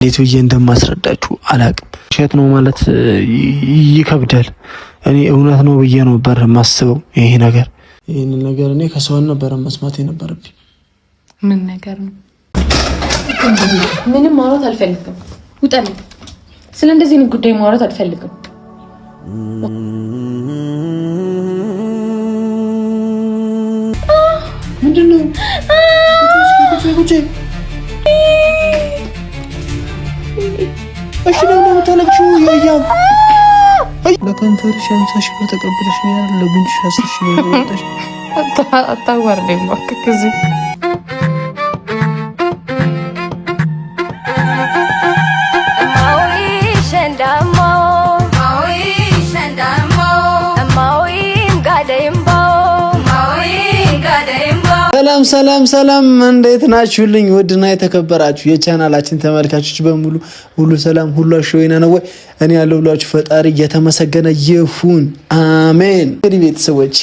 እንዴት ብዬ እንደማስረዳችሁ አላቅም። ውሸት ነው ማለት ይከብዳል። እኔ እውነት ነው ብዬ ነበር የማስበው። ይሄን ነገር እኔ ከሰው ነበር መስማት የነበረብኝ። ምን ነገር ነው? ምንም ማውራት አልፈልግም። ውጣልኝ። ስለ እንደዚህ አይነት ጉዳይ ማውራት አልፈልግም። ምንድነው? እሺ ነው ተለክሽው ያያው ለከንፈርሽ 50 ሺህ ብር ተቀብለሽኛል። ለጉንጭሽ 10 ሺህ ብር ወጣሽ። አታዋርደኝ እባክህ ከዚህ ሰላም እንዴት ናችሁልኝ? ውድና የተከበራችሁ የቻናላችን ተመልካቾች በሙሉ ሁሉ ሰላም ሁሉ አሽወይና ነው ወይ? እኔ ያለሁላችሁ ፈጣሪ የተመሰገነ ይሁን አሜን። እንግዲህ ቤተሰቦች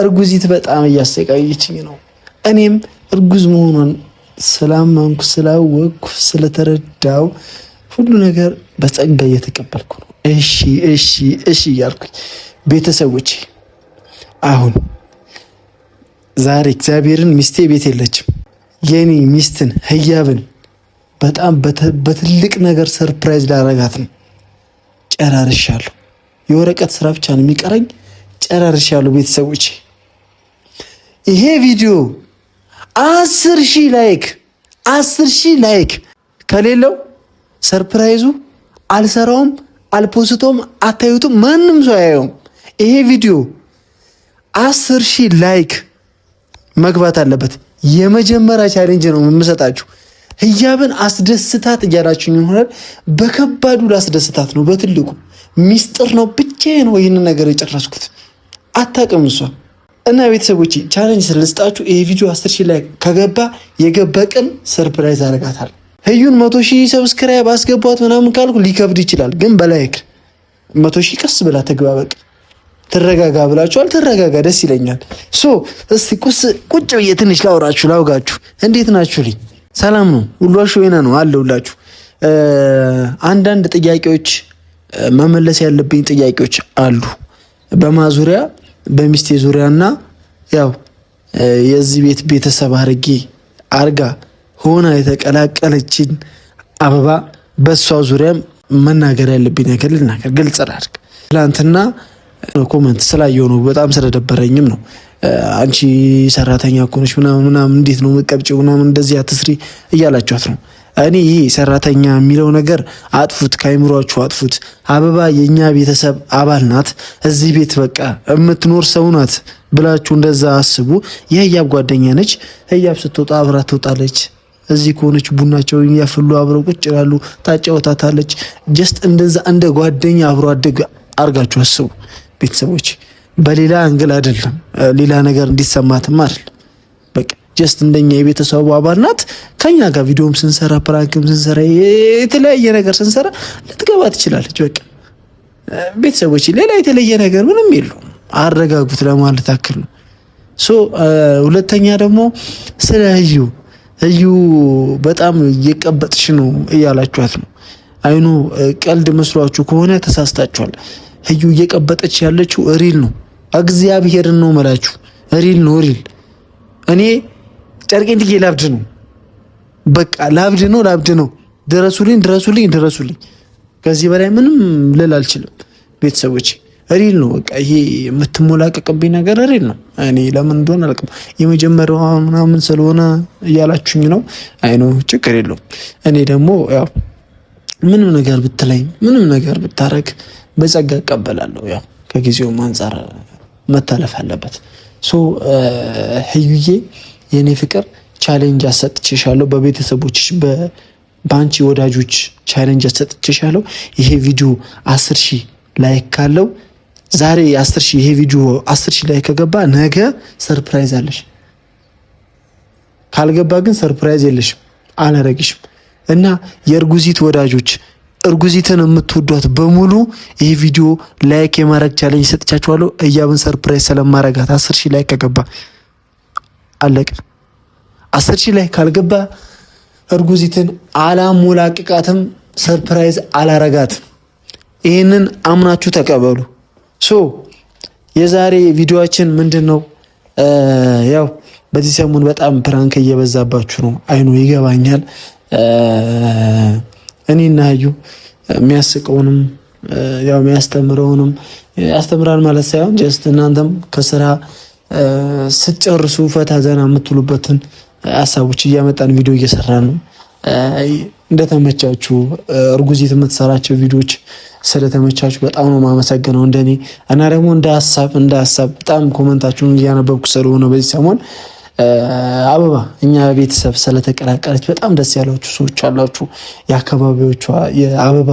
እርጉዚት በጣም እያሰቃየችኝ ነው። እኔም እርጉዝ መሆኗን ስላመንኩ ስላወቅኩ ስለተረዳው ሁሉ ነገር በጸጋ እየተቀበልኩ ነው። እሺ እያልኩኝ ቤተሰቦች አሁን ዛሬ እግዚአብሔርን ሚስቴ ቤት የለችም። የኔ ሚስትን ህያብን በጣም በትልቅ ነገር ሰርፕራይዝ ላረጋት ነው። ጨራርሻለሁ። የወረቀት ስራ ብቻ ነው የሚቀረኝ። ጨራርሻለሁ ቤተሰቦች። ይሄ ቪዲዮ 10,000 ላይክ ከሌለው ሰርፕራይዙ አልሰራውም፣ አልፖስቶም፣ አታዩትም፣ ማንም ሰው አያየውም። ይሄ ቪዲዮ 10,000 ላይክ መግባት አለበት። የመጀመሪያ ቻሌንጅ ነው የምሰጣችሁ። ህያብን አስደስታት እያላችሁኝ ይሆናል። በከባዱ ላስደስታት ነው። በትልቁ ሚስጥር ነው። ብቻዬን ነው ይህንን ነገር የጨረስኩት። አታውቅም እሷ እና ቤተሰቦች ቻሌንጅ ስለስጣችሁ ይሄ ቪዲዮ 10,000 ላይ ከገባ የገባ ቀን ሰርፕራይዝ አደርጋታል። ህዩን 100,000 ሰብስክራይብ አስገቧት ምናምን ካልኩ ሊከብድ ይችላል፣ ግን በላይክ 100,000 ቀስ ብላ ተግባበቅ ትረጋጋ ብላችኋል። ትረጋጋ፣ ደስ ይለኛል። እስቲ ቁጭ ብዬ ትንሽ ላውጋችሁ። እንዴት ናችሁልኝ? ሰላም ነው? ሁሉ አሽወይና ነው አለሁላችሁ። አንዳንድ ጥያቄዎች መመለስ ያለብኝ ጥያቄዎች አሉ በማዙሪያ በሚስቴ ዙሪያና ያው የዚህ ቤት ቤተሰብ አርጋ ሆና የተቀላቀለችን አበባ በሷ ዙሪያም መናገር ያለብኝ ነገር ልናገር። ግልጽ አድርግ። ትላንትና ኮሜንት ስላየው ነው በጣም ስለደበረኝም ነው። አንቺ ሰራተኛ እኮ ነሽ ምናምን እንዴት ነው መቀብጪው ምናምን እንደዚህ አትስሪ እያላችኋት ነው። እኔ ይሄ ሰራተኛ የሚለው ነገር አጥፉት፣ ካይምሯችሁ አጥፉት። አበባ የኛ ቤተሰብ አባል ናት። እዚህ ቤት በቃ የምትኖር ሰው ናት ብላችሁ እንደዛ አስቡ። የህያብ ጓደኛ ነች። ህያብ ስትወጣ አብራ ትወጣለች። እዚህ ከሆነች ቡናቸውን ያፈሉ አብረው ቁጭ ይላሉ፣ ታጫወታታለች። ጀስት እንደዛ እንደ ጓደኛ አብሮ አደግ አርጋችሁ አስቡ ቤተሰቦች። በሌላ አንግል አይደለም፣ ሌላ ነገር እንዲሰማትም አይደል። በቃ ጀስት እንደኛ የቤተሰቡ አባል ናት። ከኛ ጋር ቪዲዮም ስንሰራ ፕራንክም ስንሰራ የተለያየ ነገር ስንሰራ ልትገባ ትችላለች። በቃ ቤተሰቦች ሌላ የተለየ ነገር ምንም የለውም። አረጋጉት ለማለት አክል ነው። ሁለተኛ ደግሞ ስለ ህዩ በጣም እየቀበጥሽ ነው እያላችኋት ነው። አይኑ ቀልድ መስሏችሁ ከሆነ ተሳስታችኋል። ህዩ እየቀበጠች ያለችው ሪል ነው። እግዚአብሔርን ነው መላችሁ። ሪል ነው። እኔ ጨርቄን ትዬ ላብድ ነው። በቃ ላብድ ነው። ድረሱልኝ። ከዚህ በላይ ምንም ልል አልችልም ቤተሰቦች። ሪል ነው። በቃ ይሄ የምትሞላቀቅብኝ ነገር ሪል ነው። እኔ ለምን እንደሆነ አልቅም። የመጀመሪያው ምናምን ስለሆነ እያላችሁኝ ነው። አይኖ ችግር የለውም። እኔ ደግሞ ያው ምንም ነገር ብትለኝ ምንም ነገር ብታረግ በጸጋ እቀበላለሁ። ያው ከጊዜውም አንፃር መታለፍ አለበት። ህዩዬ የኔ ፍቅር ቻሌንጅ አሰጥቼሻለሁ። በቤተሰቦችሽ በአንቺ ወዳጆች ቻሌንጅ አሰጥቼሻለሁ። ይሄ ቪዲዮ 10,000 ላይክ ካለው ዛሬ 10,000 ይሄ ቪዲዮ 10,000 ላይክ ከገባ ነገ ሰርፕራይዝ አለሽ። ካልገባ ግን ሰርፕራይዝ የለሽም፣ አላረግሽም። እና የእርጉዚት ወዳጆች እርጉዚትን የምትወዷት በሙሉ ይሄ ቪዲዮ ላይክ የማድረግ ቻሌንጅ ሰጥቻችኋለሁ። ህያብን ሰርፕራይዝ ስለማረጋት 10,000 ላይክ ከገባ አለቀ። 10,000 ላይክ ካልገባ እርጉዚትን አላሞላቅቃትም፣ ሰርፕራይዝ አላረጋትም። ይህንን አምናችሁ ተቀበሉ። የዛሬ ቪዲዮአችን ምንድነው? ያው በዚህ ሰሞን በጣም ፕራንክ እየበዛባችሁ ነው። አይኑ ይገባኛል። እኔና ሀዩ የሚያስቀውንም ያው የሚያስተምረውንም ያስተምራል ማለት ሳይሆን ጀስት እናንተም ከስራ ስትጨርሱ ፈታ ዘና የምትሉበትን ሀሳቦች እያመጣን ቪዲዮ እየሰራን ነው። እንደተመቻችሁ እርጉዚት የምትሰራቸው ቪዲዮዎች ስለተመቻችሁ በጣም ነው የማመሰግነው እንደኔ እና ደግሞ እንደ ሀሳብ በጣም ኮመንታችሁን እያነበብኩ ስለሆነ በዚህ ሰሞን አበባ እኛ ቤተሰብ ስለተቀላቀለች በጣም ደስ ያላችሁ ሰዎች አላችሁ። የአካባቢዎቿ የአበባ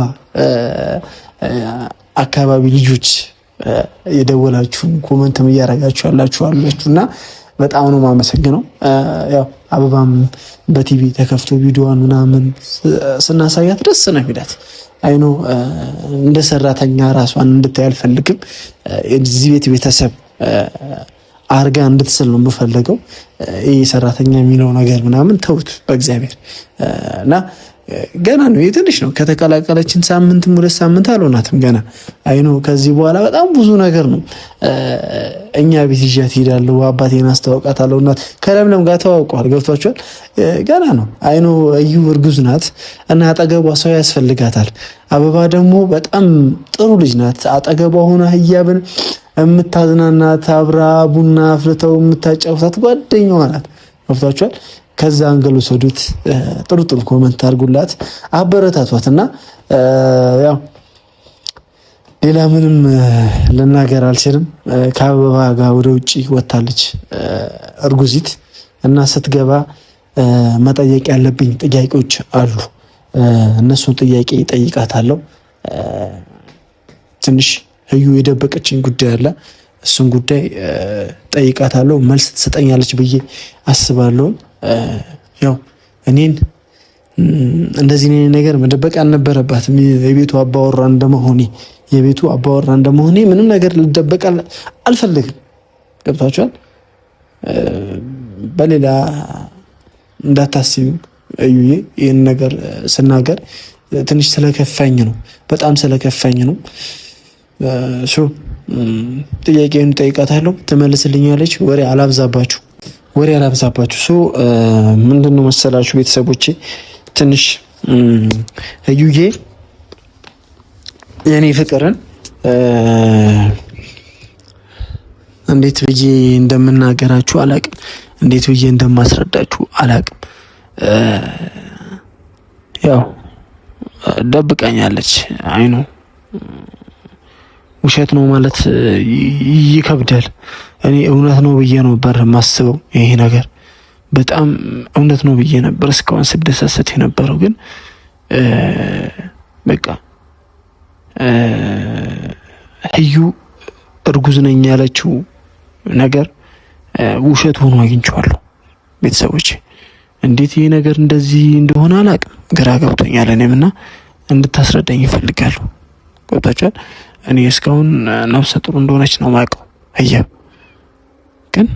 አካባቢ ልጆች የደወላችሁ ኮመንትም እያረጋችሁ ያላችሁ እና በጣም ነው የማመሰግነው። ያው አበባም በቲቪ ተከፍቶ ቪዲዮዋን ምናምን ስናሳያት ደስ ነው የሚላት። አይኖ እንደ ሰራተኛ ራሷን እንድታይ አልፈልግም። እዚህ ቤት ቤተሰብ አርጋ እንድትስል ነው የምፈልገው። ይሄ ሰራተኛ የሚለው ነገር ምናምን ተውት በእግዚአብሔር እና ገና ነው የትንሽ ነው ከተቀላቀለችን ሳምንትም 2 ሳምንት አልሆናትም ገና። አይኖ ከዚህ በኋላ በጣም ብዙ ነገር ነው። እኛ ቤት ይዣት ሄዳለሁ፣ አባቴን አስተዋውቃታለሁ። እናት ከለምለም ጋር ተዋውቀዋል፣ ገብቷቸዋል። ገና ነው። አይኖ እዩ እርጉዝ ናት እና አጠገቧ ሰው ያስፈልጋታል። አበባ ደግሞ በጣም ጥሩ ልጅ ናት። አጠገቧ ሆና ህያብን የምታዝናናት አብራ ቡና አፍልተው የምታጫውታት ጓደኛዋ ናት። ገብቷቸዋል። ከዛ አንገል ወሰዱት። ጥሩ ኮመንት አድርጉላት፣ አበረታቷት እና ያው ሌላ ምንም ልናገር አልችልም። ከአበባ ጋር ወደ ውጪ ወጣለች እርጉዚት እና ስትገባ መጠየቅ ያለብኝ ጥያቄዎች አሉ። እነሱን ጥያቄ ጠይቃታለሁ። ትንሽ ህዩ የደበቀችኝ ጉዳይ አለ። እሱን ጉዳይ ጠይቃታለሁ። መልስ ትሰጠኛለች ብዬ አስባለሁ። ያው እኔን እንደዚህ ነገር መደበቅ አልነበረባትም። የቤቱ አባወራ እንደመሆኔ ምንም ነገር ልደበቅ አልፈልግም። ገብታችኋል? በሌላ እንዳታስቢ እዩዬ። ይህን ነገር ስናገር ትንሽ ስለከፋኝ ነው፣ በጣም ስለከፋኝ ነው። ጥያቄውን ጠይቃታለሁ፣ ትመልስልኛለች። ወሬ አላብዛባችሁ። ምንድነው መሰላችሁ ቤተሰቦቼ፣ ትንሽ እዩዬ የኔ ፍቅርን እንዴት ብዬ እንደምናገራችሁ አላቅም፣ እንዴት ብዬ እንደማስረዳችሁ አላቅም። ያው ደብቀኛለች። አይኑ ውሸት ነው ማለት ይከብዳል። እኔ እውነት ነው ብዬ ነበር የማስበው። ይሄ ነገር በጣም እውነት ነው ብዬ ነበር እስካሁን ስደሰት የነበረው። ግን በቃ ህዩ እርጉዝ ነኝ ያለችው ነገር ውሸት ሆኖ አግኝቼዋለሁ። ቤተሰቦች እንዴት ይሄ ነገር እንደዚህ እንደሆነ አላውቅም፣ ግራ ገብቶኛል። እኔም እና እንድታስረዳኝ ይፈልጋሉ። ገብታችኋል? እኔ እስካሁን ነፍሰ ጡር እንደሆነች ነው የማውቀው። ህያብ ግን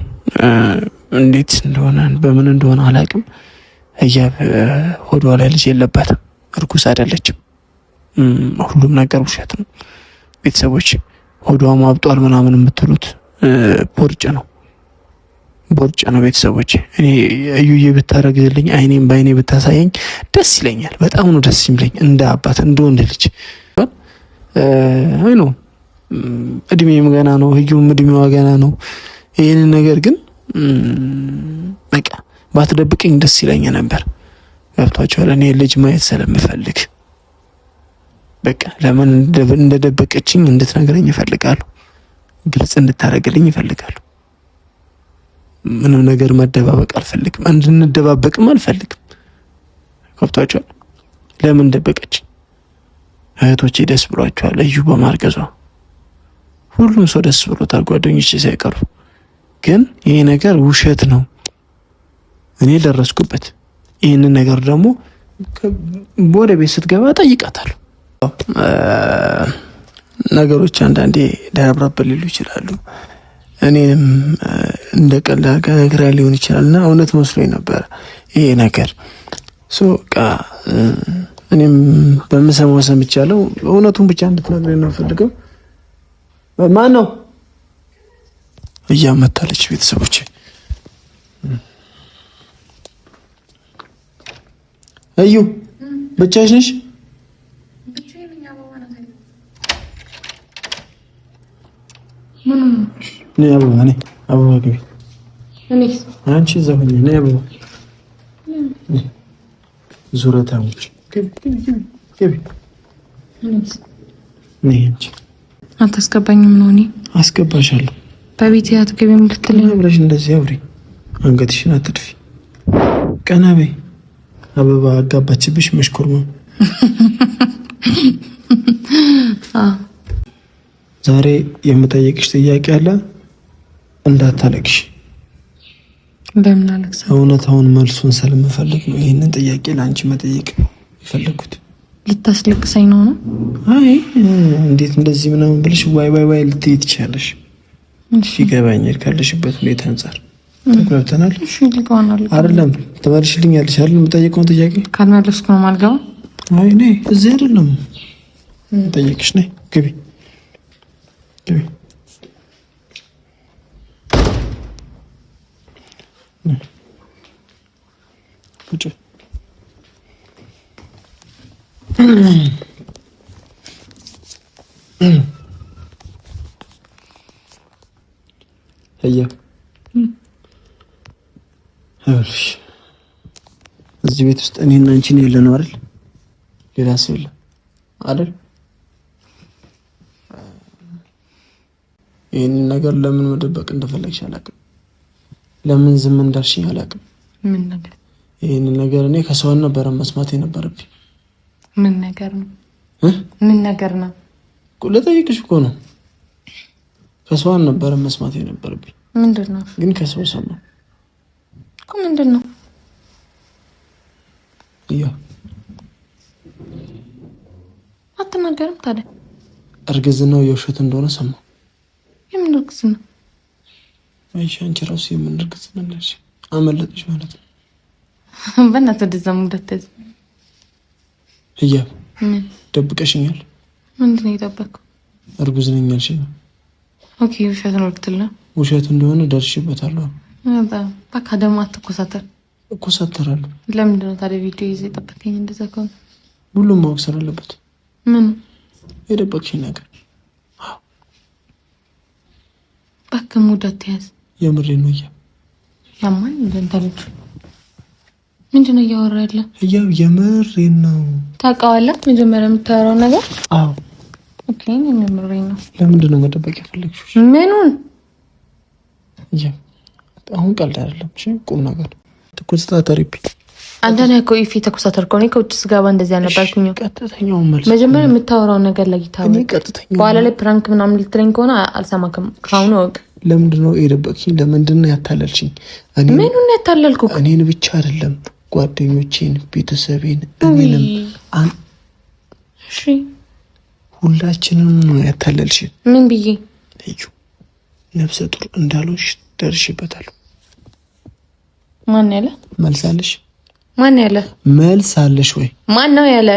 እንዴት እንደሆነ በምን እንደሆነ አላውቅም። ህያብ ሆዷ ላይ ልጅ የለባትም፣ እርጉዝ አይደለችም። ሁሉም ነገር ውሸት ነው። ቤተሰቦች ሆዷ ማብጧል ምናምን የምትሉት ቦርጭ ነው ቤተሰቦች። እኔ እዩዬ ብታረግልኝ አይኔም በአይኔ ብታሳየኝ ደስ ይለኛል። በጣም ነው ደስ ይምለኝ፣ እንደ አባት እንደ ወንድ ልጅ። አይ ነው እድሜም ገና ነው፣ ህዩም እድሜዋ ገና ነው። ይህንን ነገር ግን በቃ ባትደብቀኝ ደስ ይለኝ ነበር። ገብቷቸዋል? እኔ ልጅ ማየት ስለምፈልግ በቃ ለምን እንደደበቀችኝ እንድትነግረኝ እፈልጋለሁ። ግልጽ እንድታረግልኝ እፈልጋለሁ። ምንም ነገር መደባበቅ አልፈልግም፣ እንድንደባበቅም አልፈልግም። ገብቷቸዋል? ለምን ደበቀችኝ? እህቶቼ ደስ ብሏቸዋል እዩ በማርገዟ። ሁሉም ሰው ደስ ብሎታል፣ ጓደኞቼ ሳይቀሩ። ግን ይሄ ነገር ውሸት ነው። እኔ ደረስኩበት። ይህንን ነገር ደግሞ ወደ ቤት ስትገባ ጠይቃታለሁ። ነገሮች አንዳንዴ ደረብረብ ሊሉ ይችላሉ። እኔም እንደ ቀልድ ነግራ ሊሆን ይችላል እና እውነት መስሎኝ ነበር ይሄ ነገር። በቃ እኔም በምሰማው ሰምቻለሁ። እውነቱን ብቻ እንድትነግረኝ ነው የምፈልገው። ማን ነው? እያመታለች ቤተሰቦቼ። እዩ ብቻሽ ነሽ? ነይ አበባ ግቢ። አንቺ እዛው ነይ። ነይ አበባ ዙረታዎች ግቢ። ነይ አንቺ። አታስገባኝም ነው? እኔ አስገባሻለሁ። በቤት አትገቢም ልትለኝ ብለሽ እንደዚህ አውሪ። አንገትሽን አትድፊ። ቀና በይ። አበባ አጋባችብሽ መሽኮርማ። ዛሬ የምጠይቅሽ ጥያቄ አለ፣ እንዳታለቅሽ። በምን አለቅሳ? እውነታውን መልሱን ስለምፈልግ ነው ይህንን ጥያቄ ለአንቺ መጠየቅ የፈለኩት። ልታስለቅሰኝ ነው ነው? አይ እንዴት እንደዚህ ምናምን ብለሽ ዋይ ዋይ ዋይ ልትይ ትችያለሽ። ይገባኛል ካለሽበት ሁኔታ አንጻር ተግባብተናል። እሺ ልገባናል አይደለም? ትመልሽልኛለሽ አይደል? የምጠይቀውን ጥያቄ ካልመለስኩ ነው የማልገባው። አይ ነይ፣ እዚህ አይደለም የምጠይቅሽ። ነይ ግቢ ግቢ። ቁጭ እዚህ ቤት ውስጥ እኔና አንቺ ነው ያለነው አይደል? ሌላ ሰው የለም አይደል? ይህንን ነገር ለምን መደበቅ እንደፈለግሽ አላውቅም። ለምን ዝም እንዳልሽኝ አላውቅም። ምን ነገር? ይህንን ነገር እኔ ከሰው ነበረ መስማት የነበረብኝ። ምን ነገር ነው? ምን ነገር ነው? ልጠይቅሽ እኮ ነው። ከሰው ነበረ መስማት የነበረብኝ። ምንድን ነው ግን ከሰው ሰማሁ እኮ። ምንድን ነው? አትናገርም ታዲያ? እርግዝናው የውሸት እንደሆነ ሰማሁ። የምን እርግዝና? አይሻ አንቺ ራሱ የምን እርግዝና ነሽ? አመለጥሽ ማለት ነው። በእናትህ ወደዛ ሙዳተዝ ምን ደብቀሽኛል? ምንድን ነው የጠበቅከው? እርጉዝ ነኝ አልሽኝ። ኦኬ ውሸት ነው ልትል ነው? ውሸት እንደሆነ ደርሼበታለሁ። በቃ ደግሞ አትኮሳተር። እኮሳተራለሁ። ለምንድን ነው ታዲያ ቪዲዮ ይዘህ የጠበቀኝ? እንደዛ ከሆነ ሁሉም ማወቅ ስላለበት። ምን የደበቅሽኝ ነገር? እባክህ ሙድ አትያዝ። የምሬን ነው። ያማን እንደንተልጅ ምንድን ነው እያወራ ያለ? የምሬን ነው። ታውቀዋለህ መጀመሪያ የምታወራው ነገር? አዎ ኦኬ የምሬን ነው። ለምንድን ነው መደበቅ የፈለግሽው? ምኑን? አሁን ቀልድ አይደለም። እሺ ቁም ነገር ተኮሳተሪብኝ። አንተና እኮ ኢፊ ተኮሳተርከው። እኔ ከውጭ ስገባ እንደዚህ አልነበርኩኝ። ቀጥተኛው መልስ መጀመሪያ የምታወራው ነገር ላይ ይታወቅ። በኋላ ላይ ፕራንክ ምናምን ልትለኝ ከሆነ አልሰማክም። ካሁኑ ወቅ ለምንድን ነው የደበቅሽኝ? ለምንድን ነው ያታለልሽኝ? ምኑን ያታለልኩ? እኔን ብቻ አይደለም ጓደኞቼን፣ ቤተሰቤን፣ እኔንም እሺ ሁላችንም ነው ያታለልሽኝ። ምን ብዬ? ልዩ ነፍሰ ጡር እንዳልሆንሽ ደርሼበታለሁ። ማን ያለ? መልሳለሽ? ማን ያለ? መልሳለሽ ወይ? ማን ነው ያለ?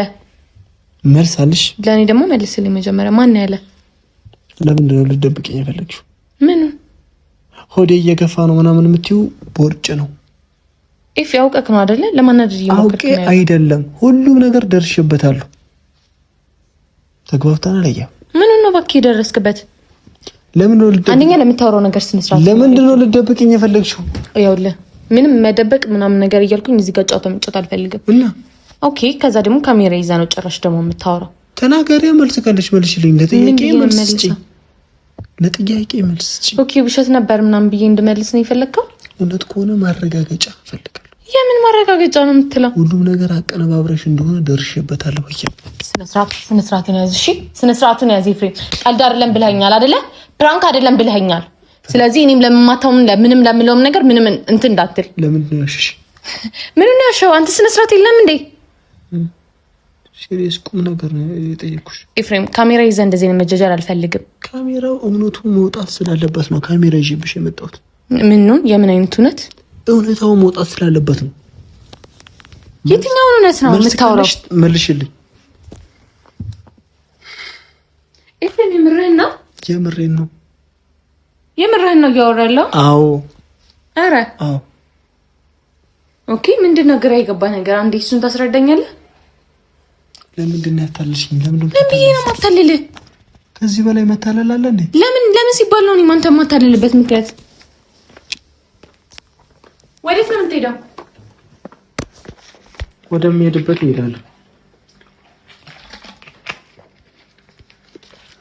መልሳለሽ? ለኔ ደግሞ መልስልኝ መጀመሪያ። ማን ያለ? ለምንድን ነው ልትደብቂኝ የፈለግሽው? ምን ሆዴ እየገፋ ነው ምናምን የምትይው ቦርጭ ነው። ኢፍ ያውቀክ ነው አይደለ? ለማናደድ እየሞከርክ ነው አይደለም? ሁሉም ነገር ደርሼበታለሁ። ተግባብተናል። ምን ነው ባክ የደረስክበት? ለምን ነው ልደብቅ? አንደኛ ለምታወራው ነገር ስንስራት። ለምንድን ነው ልትደብቂኝ የፈለግሽው? ያውልህ ምንም መደበቅ ምናምን ነገር እያልኩኝ እዚህ ጋር ጫውታ መጫወት አልፈልግም። እና ኦኬ፣ ከዛ ደግሞ ካሜራ ይዛ ነው ጭራሽ ደግሞ የምታወራው። ተናገሪያ። መልስ ካለሽ መልሽልኝ። ለጥያቄ መልስ ስጪ። ለጥያቄ መልስ ስጪ። ኦኬ፣ ውሸት ነበር ምናምን ብዬ እንድመልስ ነው የፈለግከው? እውነት ከሆነ ማረጋገጫ እፈልጋለሁ። የምን ማረጋገጫ ነው የምትለው? ሁሉም ነገር አቀነባብረሽ እንደሆነ ደርሼበታለሁ። ስነ ስርዓቱን ያዝ። እሺ ስነ ስርዓቱን ያዝ። ኤፍሬም ቀልድ አይደለም ብለኸኛል አይደለ? ፕራንክ አይደለም ብለኸኛል። ስለዚህ እኔም ለማታውም ለምንም ለምለውም ነገር ምንም እንትን እንዳትል። ለምንድን ነው ያሸሽ? ምን ነው ያሸው? አንተ ስነ ስርዓት የለም እንዴ? ሲሪየስ ቁም ነገር ነው የጠየኩሽ። ኤፍሬም ካሜራ ይዘህ እንደዚህ ነው መጀጀር አልፈልግም። ካሜራው እውነቱ መውጣት ስላለበት ነው ካሜራ ይዤብሽ የመጣሁት። ምን ነው? የምን አይነት እውነት? እውነታው መውጣት ስላለበት ነው። የትኛውን እውነት ነው የምታወራው? መልሽልኝ። ኤፍሬም የምርህን ነው? የምሬን ነው። የምርህን ነው እያወራለሁ? አዎ። ኧረ አዎ። ኦኬ። ምንድን ነው ግራ የገባ ነገር? አንዴ እሱን ታስረዳኛለህ? ለምንድን ነው ያታለልሽኝ? ለምን ብዬ ነው የማታልልህ? ከዚህ በላይ መታለል አለ እንዴ? ለምን ሲባል ነው እኔም አንተ የማታልልበት ምክንያት? ወዴት ነው የምትሄደው? ወደምሄድበት እሄዳለሁ።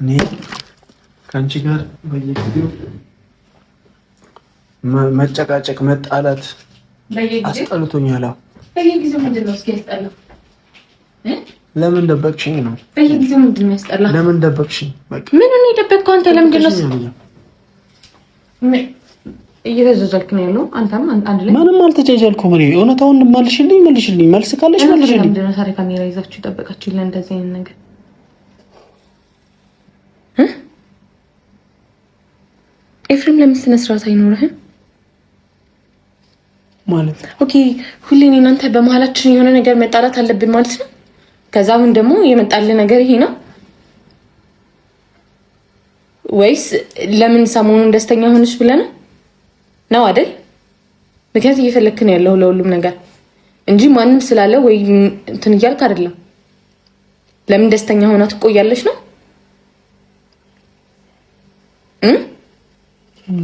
እኔ ከአንቺ ጋር በየጊዜው መጨቃጨቅ፣ መጣላት አስጠልቶኛል። በየጊዜው ምንድን ነው እስኪ ያስጠላው? ለምን ደበቅሽኝ ነው? በየጊዜው ምንድን ነው ያስጠላው? ለምን ደበቅሽኝ? በቃ ምን ነው የደበቅከው አንተ? ለምንድን ነው እየተዘዘልክ ነው ያለው? አንተም አንድ ላይ ምንም አልተጃጃልኩም። እኔ እውነታውን መልሽልኝ። መልስ ካለሽ መልሽልኝ። ምንድን ነው ታዲያ ካሜራ ይዛችሁ የጠበቃችሁ ለእንደዚህ አይነት ነገር? ኤፍሬም ለምን ስነ ስርዓት አይኖርህም ማለት? ኦኬ፣ ሁሌ እኔ እናንተ በመሀላችን የሆነ ነገር መጣላት አለብን ማለት ነው። ከዛ አሁን ደግሞ የመጣልህ ነገር ይሄ ነው ወይስ ለምን ሰሞኑን ደስተኛ ሆነሽ ብለህ ነው አይደል? ምክንያት እየፈለክ ነው ያለው ለሁሉም ነገር እንጂ ማንም ስላለ ወይ እንትን እያልክ አይደለም። ለምን ደስተኛ ሆና ትቆያለሽ ነው?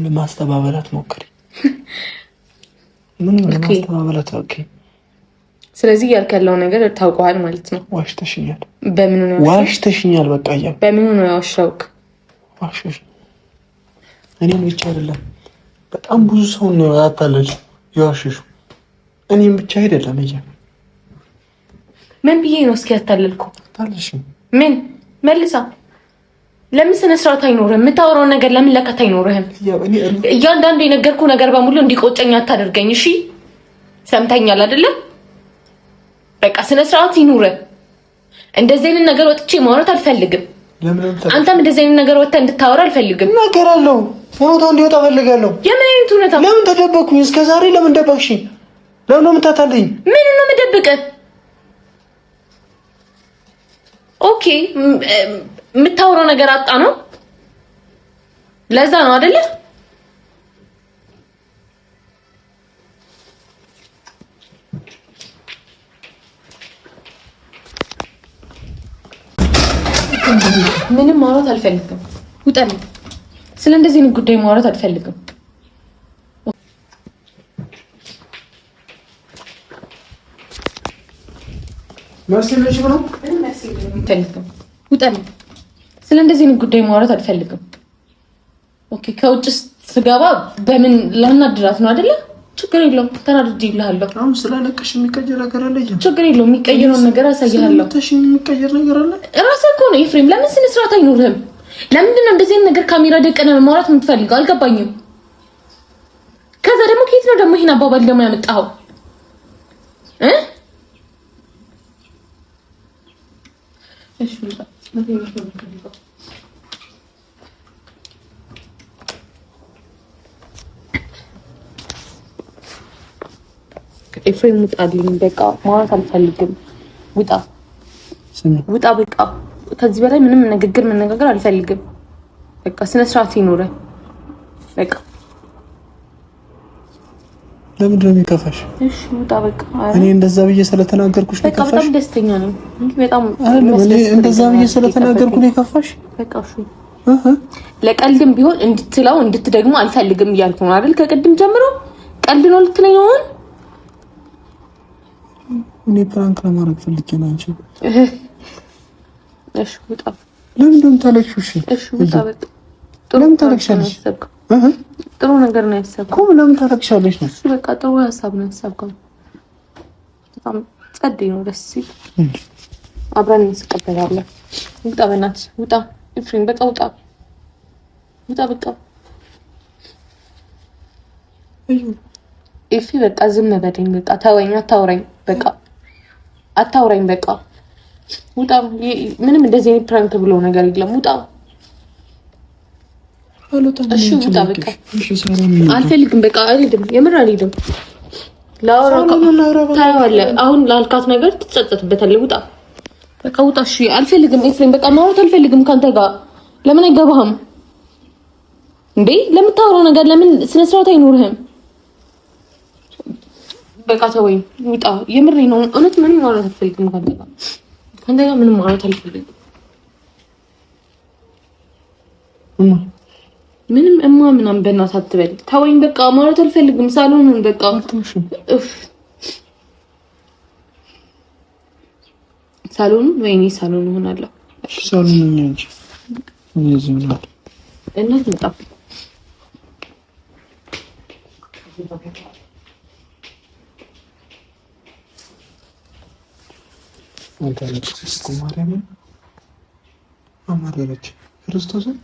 ለማስተባበላት ሞክሪ። ምን ለማስተባበላት? ኦኬ። ስለዚህ እያልክ ያለው ነገር ታውቀዋል ማለት ነው። ዋሽተሽኛል። በምኑ ነው ዋሽተሽኛል? በቃ እያልኩ በምኑ ነው ያዋሻውክ? ዋሽሽ እኔም ብቻ አይደለም በጣም ብዙ ሰው ነው ያታለልሽ ያዋሽሽ። እኔም ብቻ አይደለም እያልኩ ምን ብዬ ነው እስኪ ያታለልኩ? ታለሽ ምን መልሳ? ለምን ስነ ስርዓት አይኖርህም? የምታወራውን ነገር ለምን ለከት አይኖርህም? እያንዳንዱ የነገርኩህ ነገር በሙሉ እንዲቆጨኝ አታደርገኝ። እሺ ሰምተኛል አይደለ? በቃ ስነ ስርዓት ይኑርህ። እንደዚህ አይነት ነገር ወጥቼ ማውራት አልፈልግም። አንተም እንደዚህ አይነት ነገር ወጥተህ እንድታወራ አልፈልግም። እናገራለሁ። እውነታው እንዲወጣ ፈልጋለሁ። የምን አይነት እውነታ? ለምን ተደበቅኩኝ? እስከ ዛሬ ለምን ደበቅሽኝ? ለምን ነው የምታታልኝ? ምን ነው የምደብቅህ? ኦኬ የምታወራው ነገር አጣ ነው። ለዛ ነው አይደለ? ምንም ማውራት አልፈልግም። ውጣልኝ። ስለ እንደዚህ አይነት ጉዳይ ማውራት አልፈልግም። መስለሽ ነው አልፈልግም። ውጣልኝ። ስለ እንደዚህ አይነት ጉዳይ ማውራት አልፈልግም። ኦኬ ከውጭ ስገባ በምን ላናድራት ነው አይደለ? ችግር የለውም። ተናድጄ ይልሃለሁ። አሁን ስላለቀሽ የሚቀየር ነገር አለ? ችግር የለውም። የሚቀየረውን ነገር አሳይሃለሁ። የሚቀየር ነገር አለ? ራስህ እኮ ነው ኤፍሬም። ለምን ስነ ስርዓት አይኖርህም? ለምንድን ነው እንደዚህ አይነት ነገር ካሜራ ደቀነህ ማውራት የምትፈልገው? አልገባኝም። ከዛ ደግሞ ከየት ነው ደግሞ ይሄን አባባል ደግሞ ያመጣኸው? እሺ ኤፍሬም ውጣልኝ። በቃ ማውራት አልፈልግም። ውጣ ውጣ። በቃ ከዚህ በላይ ምንም ንግግር መነጋገር አልፈልግም። በቃ ስነ ስርዓት ይኖረ። በቃ ለምንድን ነው የሚከፋሽ? እሺ ውጣ በቃ። እኔ እንደዛ ብዬ ስለተናገርኩሽ ነው የከፋሽ? በጣም ደስተኛ ነኝ እንጂ በጣም እኔ እንደዛ ብዬ ስለተናገርኩ ነው የከፋሽ? በቃ እሺ ለቀልድም ቢሆን እንድትለው እንድትደግሞ አልፈልግም እያልኩ ነው አይደል? ከቅድም ጀምሮ ቀልድ ነው ልትለኝ ነው አሁን? እኔ ፕራንክ ለማድረግ ፈልጌ ነው እንጂ። እሺ ውጣ። ለምን እንደምታለቅሺው? እሺ ውጣ በቃ። ለምን ታለቅሻለሽ? ጥሩ ነገር ነው ያሰብከው። ቆም ለምን ታለቅሻለሽ ነው? እሺ በቃ ጥሩ ሀሳብ ነው ያሰብከው። በጣም ጸዴ ነው፣ ደስ ሲል አብረን እንስቀበላለን። ውጣ በእናትህ ውጣ። ኤፍሬም በቃ ውጣ ውጣ በቃ። ኤፊ በቃ ዝም በለኝ በቃ። ተወኝ፣ አታውራኝ በቃ አታውራኝ በቃ። ውጣ። ምንም እንደዚህ አይነት ፕራንክ ብሎ ነገር የለም። ውጣ። እሺ ውጣ በቃ። አልፈልግም በቃ። አልሄድም፣ የምር አልሄድም። አሁን ላልካት ነገር ትጸጸትበታለህ። ውጣ በቃ ውጣ። እሺ አልፈልግም ኤፍሬም፣ በቃ ማውራት አልፈልግም ካንተ ጋር። ለምን አይገባህም እንዴ? ለምታወራው ነገር ለምን ስነ ስርዓት አይኖርህም? በቃ ተወኝ፣ ውጣ። የምሬ ነው እውነት። ምንም ማውራት አልፈልግም ካንተ ጋር ምንም ማውራት አልፈልግም። ምንም ምናምን በእናትህ አትበል። ተወኝ በቃ ማውራት አልፈልግም። ሳሎኑን በቃ ሳሎኑን ወይኔ ሳሎን ሆናለሁ። ሳሎኑን እንጂ እናት መጣ አማረረች ክርስቶስን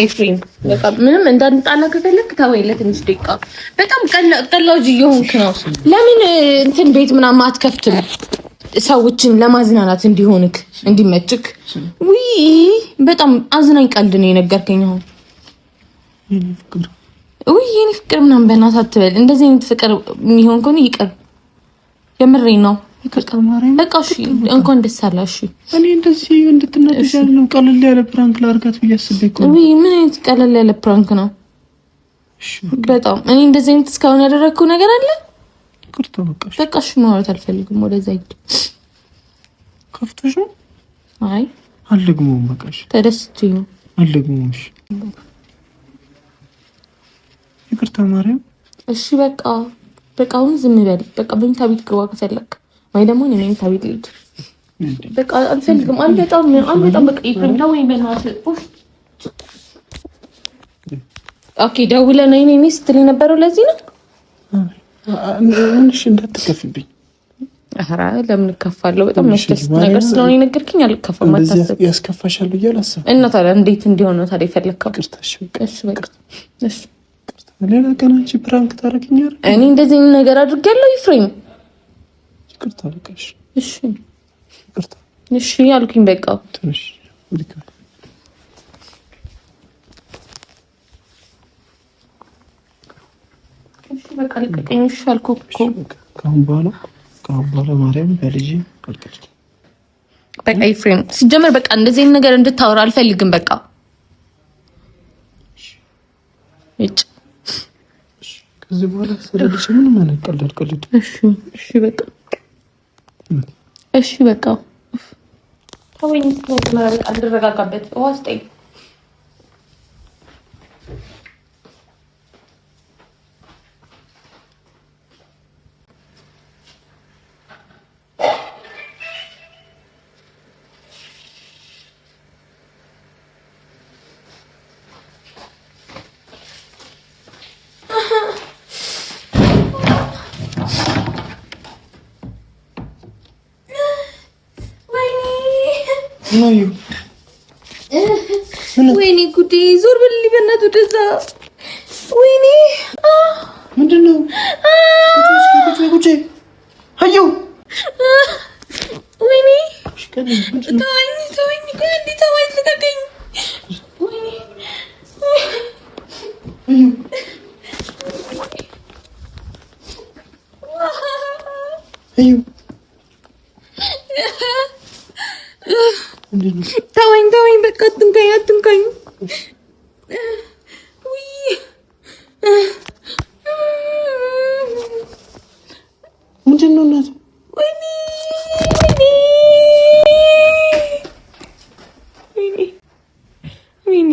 ኤፍሬም በቃ ምንም እንዳንጣላ ከፈለክ ተወኝ ለትንሽ ደቂቃ። በጣም ቀላጅ እየሆንክ ነው። ለምን እንትን ቤት ምናምን አትከፍትም? ሰዎችን ለማዝናናት እንዲሆንክ እንዲመችክ። ውይ በጣም አዝናኝ ቀልድ ነው የነገርከኝ አሁን። ውይ የኔ ፍቅር ምናምን በእናትህ አትበል። እንደዚህ አይነት ፍቅር የሚሆን ከሆነ ይቅር። የምሬን ነው። በቃ እሺ እንኳን ደስ አለህ። እሺ እኔ እንደዚህ እንድትናደድ ያለው ቀለል ያለ ፕራንክ ላድርጋት ብዬ አስቤ እኮ ነው። ውይ ምን አይነት ቀለል ያለ ፕራንክ ነው? በጣም እኔ እንደዚህ አይነት እስካሁን ያደረግኩት ነገር አለ? ይቅርታ በቃ እሺ ማውራት አልፈልግም። ወደዛ ሂድ። ከፍቶሽ ነው? አይ አልደግሞም። በቃ እሺ ተደስቼ ነው። አልደግሞም። እሺ ይቅርታ ማርያም። እሺ በቃ አሁን ዝም በል። በቃ መኝታ ቤት ግባ ከፈለክ፣ ወይ ደግሞ እኔ መኝታ ቤት ልሂድ። በቃ አልፈልግም። በጣም በቃ ኤፍሬም ተወኝ በእናትህ። ኦኬ ደውለህ ነይ ስትል የነበረው ለዚህ ነው። እሺ እንዳትከፍብኝ። ኧረ ለምን እከፋለሁ? በጣም የሚያስደስት ነገር ስለሆነ የነገርከኝ አልከፋም። አታስብ። ያስከፋሻል ብዬ አላሰብኩም። እና ታዲያ እንዴት እንዲሆን ነው ታዲያ የፈለግከው? እሺ በቃ እሺ። ሌላ ቀን አንቺ ፕራንክ ታደርጊኛለሽ? እኔ እንደዚህ ነገር አድርጌያለሁ ኤፍሬም? ይቅርታ በቃ እሺ። ይቅርታ እሺ አልኩኝ በቃ ትንሽ እሺ በቃ ልቀቀኝ። እሺ አልኩህ እኮ። ከአሁን በኋላ ማርያም በልጄ አልቀጭ። በቃ ኤፍሬም ሲጀመር በቃ እንደዚህ ነገር እንድታወራ አልፈልግም። በቃ ከዚህ በኋላ ስለልጅ ምንም አልቀልድ። እሺ በቃ ተወኝ። አልረጋጋበት ውሃ ስጠኝ። ወይኔ ጉዴ! ዞር በልልኝ በእናትህ ወደዛ። ወይኔ ምንድን ነው? ቁጭ አዩ። ወይኔ ተወኝ፣ እንዴት ተወኝ፣ ልቀቀኝ። ወይኔ አዩ ተወኝ፣ በቃ አትንካኝ። ምንድን ነው እናት? ወይኔ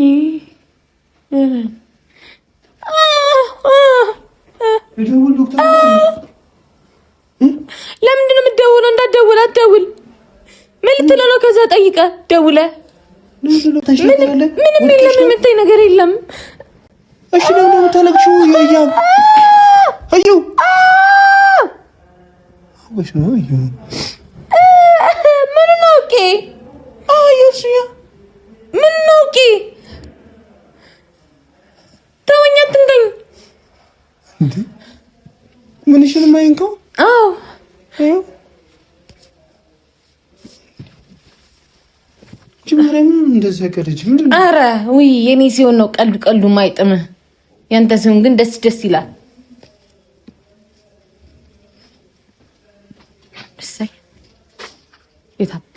ለምንድን ነው የምትደውለው? እንዳትደውል፣ አትደውል። ምን ልትለው ነው? ከዛ ጠይቀህ ደውለህ ምንም የለም፣ የምታይ ነገር የለም። እሺ ነው የምታለቅሽው? አዩ ወይስ ነው? ምን ነው? ኦኬ ምን ነው? ኦኬ ተወኝ፣ አትንካኝ። ምንሽን ማይንከው? አዎ እንደዚህ ያቀረች ምንድነው? ኧረ ውይ የኔ ሲሆን ነው ቀልዱ ማይጥምህ። ያንተ ሲሆን ግን ደስ ይላል። እሰይ የታባ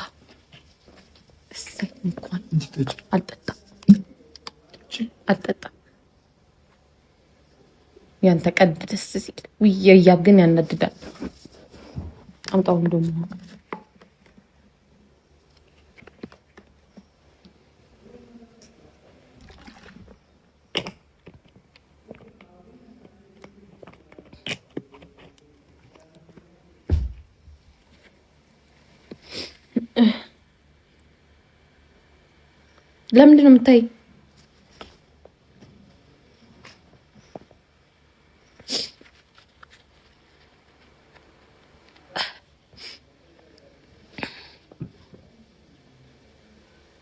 እሰይ እንኳን አልጠጣም። ያንተ ቀልድ ደስ ሲል ውይ የያብ ግን ያናድዳል። አምጣው እንደውም ለምንድን ነው የምታይ?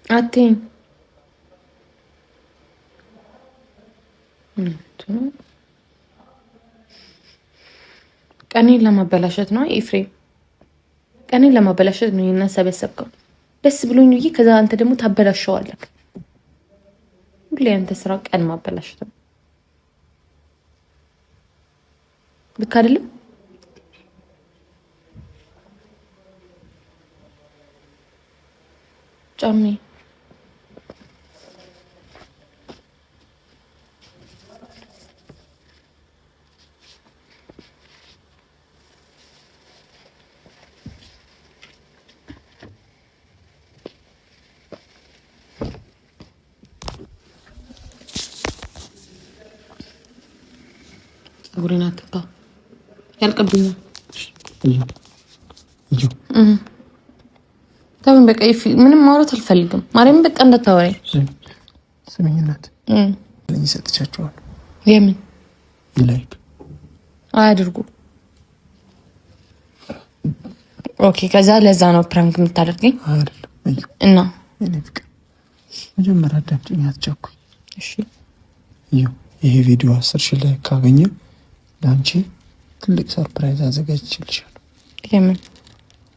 አትይኝ ቀኔን ለማበላሸት ነው ኤፍሬም፣ ቀኔን ለማበላሸት ነው የናሰበሰብከው። ደስ ብሎኝ ነው። ከዛ አንተ ደግሞ ታበላሸዋለህ። ሁሌ አንተ ስራ ቀን ማበላሸት ነው። ልክ አይደለም? ጫሜ ፀጉሬን አትንካ፣ ያልቅብኛል። ተምን በቃ ምንም ማውራት አልፈልግም። ማርያምን በቃ እንዳታወራኝ። ስምኝነት ለኝ ሰጥቻቸዋል። የምን ይላይክ አያድርጉ። ኦኬ፣ ከዛ ለዛ ነው ፕራንክ የምታደርገኝ አይደለም? እና እኔ ፍቅር መጀመሪያ አዳምጪኝ፣ አትቸኩኝ። እሺ፣ ይሄ ቪዲዮ 10 ሺህ ላይ ካገኘ ለአንቺ ትልቅ ሰርፕራይዝ አዘጋጅቼልሻለሁ። የምን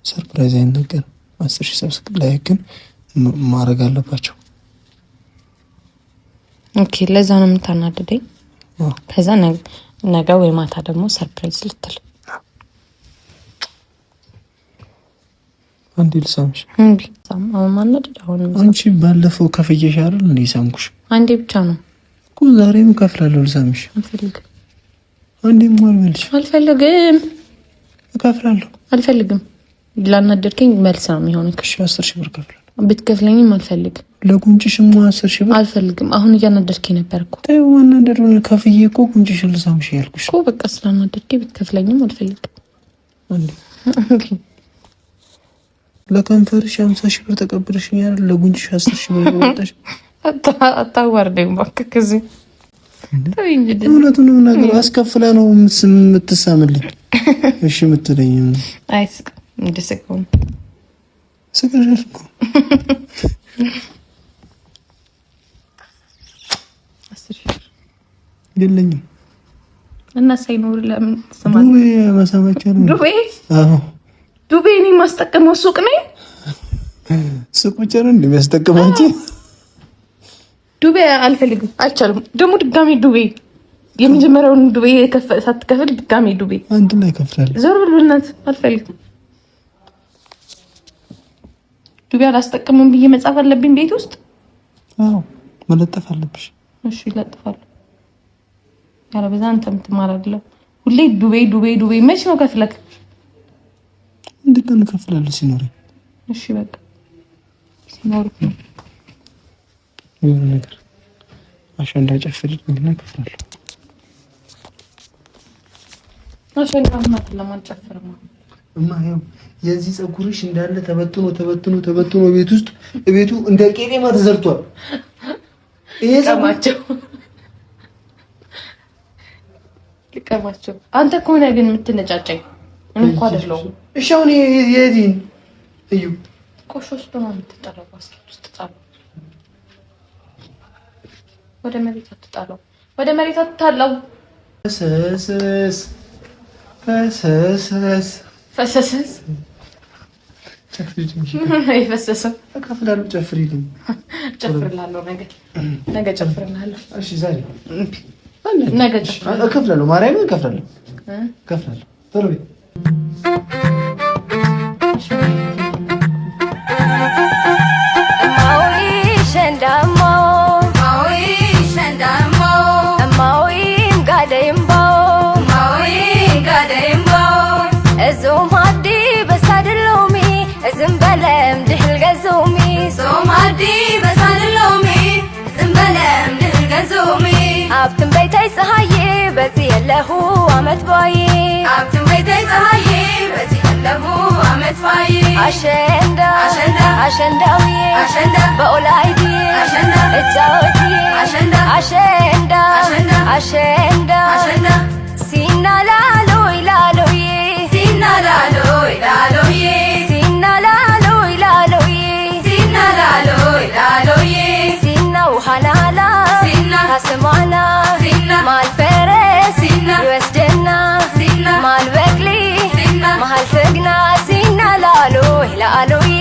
ሰርፕራይዝ አይነገርም። 10 ሺህ ሰብስክራይብ ላይ ግን ማድረግ አለባቸው። ኦኬ፣ ለዛ ነው የምታናድደኝ። ከዛ ነገ ወይ ማታ ደግሞ ሰርፕራይዝ ልትል አንዴ ልሳምሽ። እንዴ ሳማው ማናደድ። አሁን አንቺ ባለፈው ከፍዬሽ አይደል እንዴ? ሳምኩሽ አንዴ ብቻ ነው እኮ። ዛሬም ከፍላለሁ። ልሳምሽ። አልፈልግም። አንዴም ማልመልሽ። አልፈልግም። እከፍላለሁ። አልፈልግም። ላናደድከኝ መልስ ነው የሚሆነው። እሺ 10 ሺህ ብር ከፍላለሁ። ብትከፍለኝም አልፈልግም። ለጉንጭሽማ 10 ሺህ ብር አልፈልግም። አሁን እያናደድከኝ ነበር እኮ። ተይው፣ ማናደድ ነው። ከፍዬ እኮ ጉንጭሽን ልሳምሽ ያልኩሽ እኮ። በቃ ስላናደድከኝ ብትከፍለኝም አልፈልግም። አንዴ ለከንፈርሽ 50 ሺህ ብር ተቀብለሽኝ አይደል? ለጉንጭሽ 10 ሺህ ብር ወጣሽ። አታዋርደኝ እባክህ። ከዚህ እውነቱን ነገር አስከፍለ ነው የምትሳምልኝ። እሺ የምትለኝ አይስቅ እንደሰቀው ስቀሽ እኮ የለኝም እና ሳይኖር ለምን ተሰማኝ? ዱቤ ማሳማቻለሁ። ዱቤ? አዎ ዱቤ። እኔ ማስጠቀመው ሱቅ ነኝ። ሱቅ ብቻ ነው እንደሚያስጠቅማችሁ። ዱቤ አልፈልግም። አይቻልም። ደግሞ ድጋሚ ዱቤ፣ የመጀመሪያውን ዱቤ ሳትከፍል ድጋሚ ዱቤ አንድ ላይ ከፍላለሁ። ዞር ብል በእናትህ። አልፈልግም። ዱቤ አላስጠቀምም ብዬ መጻፍ አለብኝ ቤት ውስጥ? አዎ መለጠፍ አለብሽ። እሺ እለጥፋለሁ። ያለ በዛ አንተ የምትማራለህ ሁሌ ዱቤ ዱቤ ዱቤ። መች ነው ከፍለክ? እንዴ ቀን ከፍላለሁ ሲኖረኝ። እሺ በቃ ሲኖርክ ነው የሆነ ነገር አሸንዳ ጨፍልኝ እና ከፍላለሁ። አሸንዳ ማለት ለማንጨፍር ነው እማ። ይኸው የዚህ ፀጉርሽ እንዳለ ተበትኖ ቤት ውስጥ ቤቱ እንደ ቄጤማ ተዘርቷል። ይሄ ልቀማቸው ልቀማቸው። አንተ ከሆነ ግን የምትነጫጨኝ እንኳን አይደለም። እሺ አሁን የዲን እዩ ቆሾ ውስጥ ነው የምትጠራው። ባስኬት ውስጥ ጣለው። ወደ መሬት አትጣለው። ወደ መሬት አትጣለው። ፈሰስ ይፈሰሰው እከፍላለሁ። ጨፍሪልኝ። ጨፍርላለሁ። ነገ ጨፍርላለሁ። እሺ ዛሬ ነገ ጨፍርላለሁ። እከፍላለሁ። ማርያምን እከፍላለሁ። ቶሎ በይ። አብትን በይተይ ፀሐዬ በዚህ የለሁ አመት ባዬ አብትን በይተይ ፀሐዬ በዚህ የለሁ አመት ባዬ አሸንዳ አሸንዳ አሸንዳውዬ አሸንዳ በኦላይዲ አሸንዳ እጫወትዬ አሸንዳ አሸንዳ አሸንዳ አሸንዳ ሲናላሎ ይላሎዬ ሲናላሎ ይላሎዬ ሲናላሎ ይላሎዬ ሲናላሎ ይላሎዬ ሲናው ሐላላ ታስማና ማል ፈረስ ይወስደና ማል በቅሊ መሃል ፍግና ሲና ላሎ ላሎዬ